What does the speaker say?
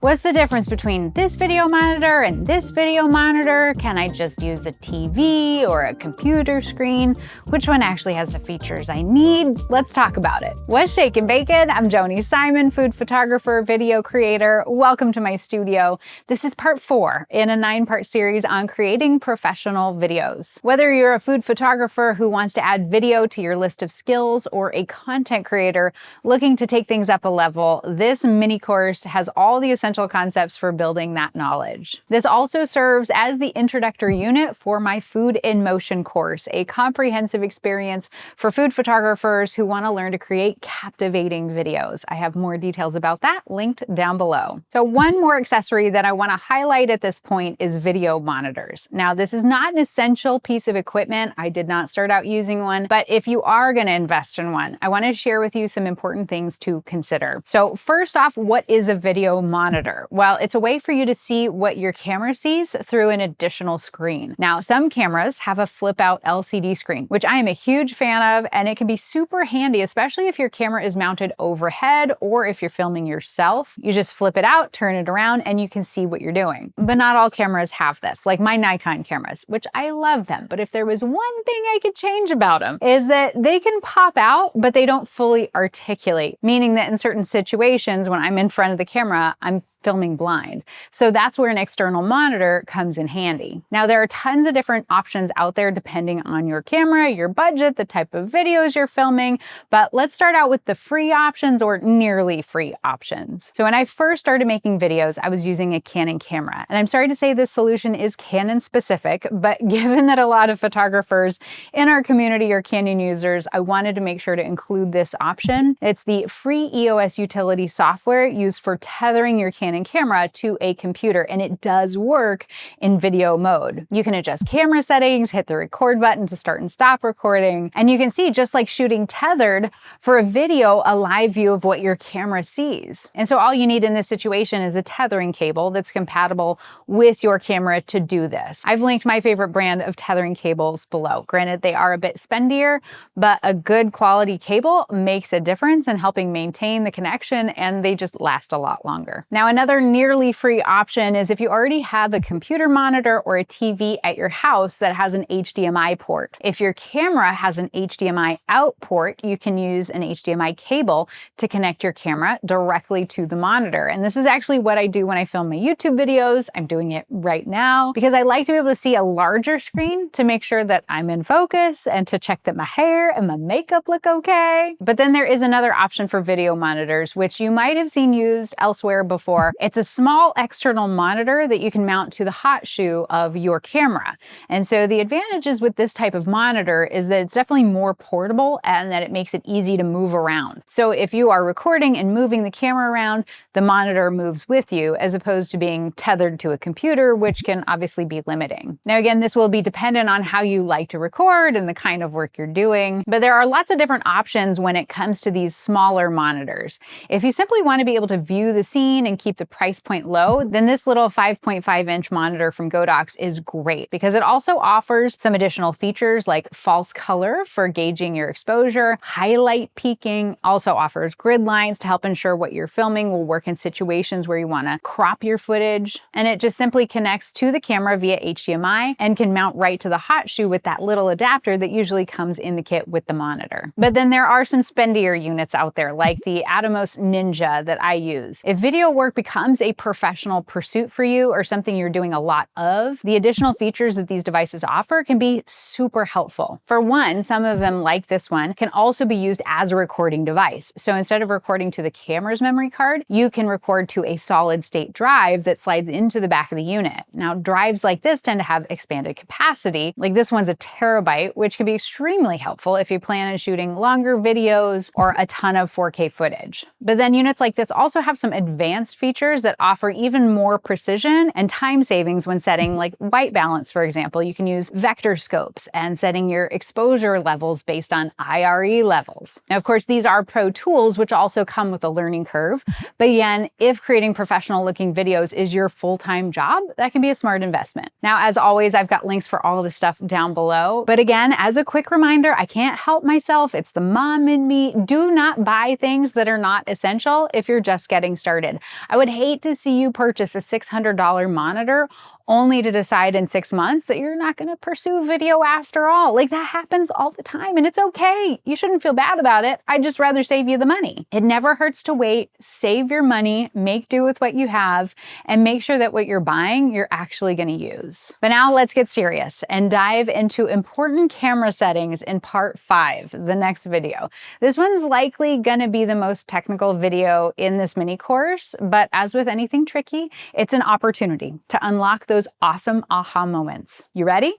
What's the difference between this video monitor and this video monitor? Can I just use a TV or a computer screen? Which one actually has the features I need? Let's talk about it. What's shakin' bacon? I'm Joni Simon, food photographer, video creator. Welcome to my studio. This is part 4 in a 9-part series on creating professional videos. Whether you're a food photographer who wants to add video to your list of skills or a content creator looking to take things up a level, this mini course has all the essential concepts for building that knowledge. This also serves as the introductory unit for my Food in Motion course, a comprehensive experience for food photographers who want to learn to create captivating videos. I have more details about that linked down below. So one more accessory that I want to highlight at this point is video monitors. Now, this is not an essential piece of equipment. I did not start out using one, but if you are going to invest in one, I want to share with you some important things to consider. So first off, what is a video monitor? Well, it's a way for you to see what your camera sees through an additional screen. Now, some cameras have a flip-out LCD screen, which I am a huge fan of, and it can be super handy, especially if your camera is mounted overhead or if you're filming yourself. You just flip it out, turn it around, and you can see what you're doing. But not all cameras have this, like my Nikon cameras, which I love them. But if there was one thing I could change about them, is that they can pop out, but they don't fully articulate, meaning that in certain situations, when I'm in front of the camera, I'm filming blind. So that's where an external monitor comes in handy. Now, there are tons of different options out there depending on your camera, your budget, the type of videos you're filming, but let's start out with the free options or nearly free options. So when I first started making videos, I was using a Canon camera. And I'm sorry to say this solution is Canon specific, but given that a lot of photographers in our community are Canon users, I wanted to make sure to include this option. It's the free EOS utility software used for tethering your Canon camera to a computer, and it does work in video mode. You can adjust camera settings, hit the record button to start and stop recording, and you can see, just like shooting tethered for a video, a live view of what your camera sees. And so all you need in this situation is a tethering cable that's compatible with your camera to do this. I've linked my favorite brand of tethering cables below. Granted, they are a bit spendier, but a good quality cable makes a difference in helping maintain the connection, and they just last a lot longer. Now, another nearly free option is if you already have a computer monitor or a TV at your house that has an HDMI port. If your camera has an HDMI out port, you can use an HDMI cable to connect your camera directly to the monitor. And this is actually what I do when I film my YouTube videos. I'm doing it right now because I like to be able to see a larger screen to make sure that I'm in focus and to check that my hair and my makeup look okay. But then there is another option for video monitors, which you might have seen used elsewhere before. It's a small external monitor that you can mount to the hot shoe of your camera. And so the advantages with this type of monitor is that it's definitely more portable and that it makes it easy to move around. So if you are recording and moving the camera around, the monitor moves with you as opposed to being tethered to a computer, which can obviously be limiting. Now, again, this will be dependent on how you like to record and the kind of work you're doing, but there are lots of different options when it comes to these smaller monitors. If you simply want to be able to view the scene and keep the price point low, then this little 5.5-inch monitor from Godox is great because it also offers some additional features like false color for gauging your exposure, highlight peaking, also offers grid lines to help ensure what you're filming will work in situations where you want to crop your footage, and it just simply connects to the camera via HDMI and can mount right to the hot shoe with that little adapter that usually comes in the kit with the monitor. But then there are some spendier units out there like the Atomos Ninja that I use. If video work becomes a professional pursuit for you or something you're doing a lot of, the additional features that these devices offer can be super helpful. For one, some of them, like this one, can also be used as a recording device. So instead of recording to the camera's memory card, you can record to a solid state drive that slides into the back of the unit. Now, drives like this tend to have expanded capacity. Like this one's a terabyte, which can be extremely helpful if you plan on shooting longer videos or a ton of 4K footage. But then units like this also have some advanced features that offer even more precision and time savings when setting like white balance, for example. You can use vector scopes and setting your exposure levels based on IRE levels. Now, of course, these are pro tools, which also come with a learning curve. But again, if creating professional looking videos is your full-time job, that can be a smart investment. Now, as always, I've got links for all of this stuff down below. But again, as a quick reminder, I can't help myself. It's the mom in me. Do not buy things that are not essential if you're just getting started. I would would hate to see you purchase a $600 monitor only to decide in 6 months that you're not going to pursue video after all. Like, that happens all the time, and it's okay. You shouldn't feel bad about it. I'd just rather save you the money. It never hurts to wait. Save your money, make do with what you have, and make sure that what you're buying, you're actually going to use. But now let's get serious and dive into important camera settings in part 5, the next video. This one's likely going to be the most technical video in this mini course, but as with anything tricky, it's an opportunity to unlock those awesome aha moments. You ready?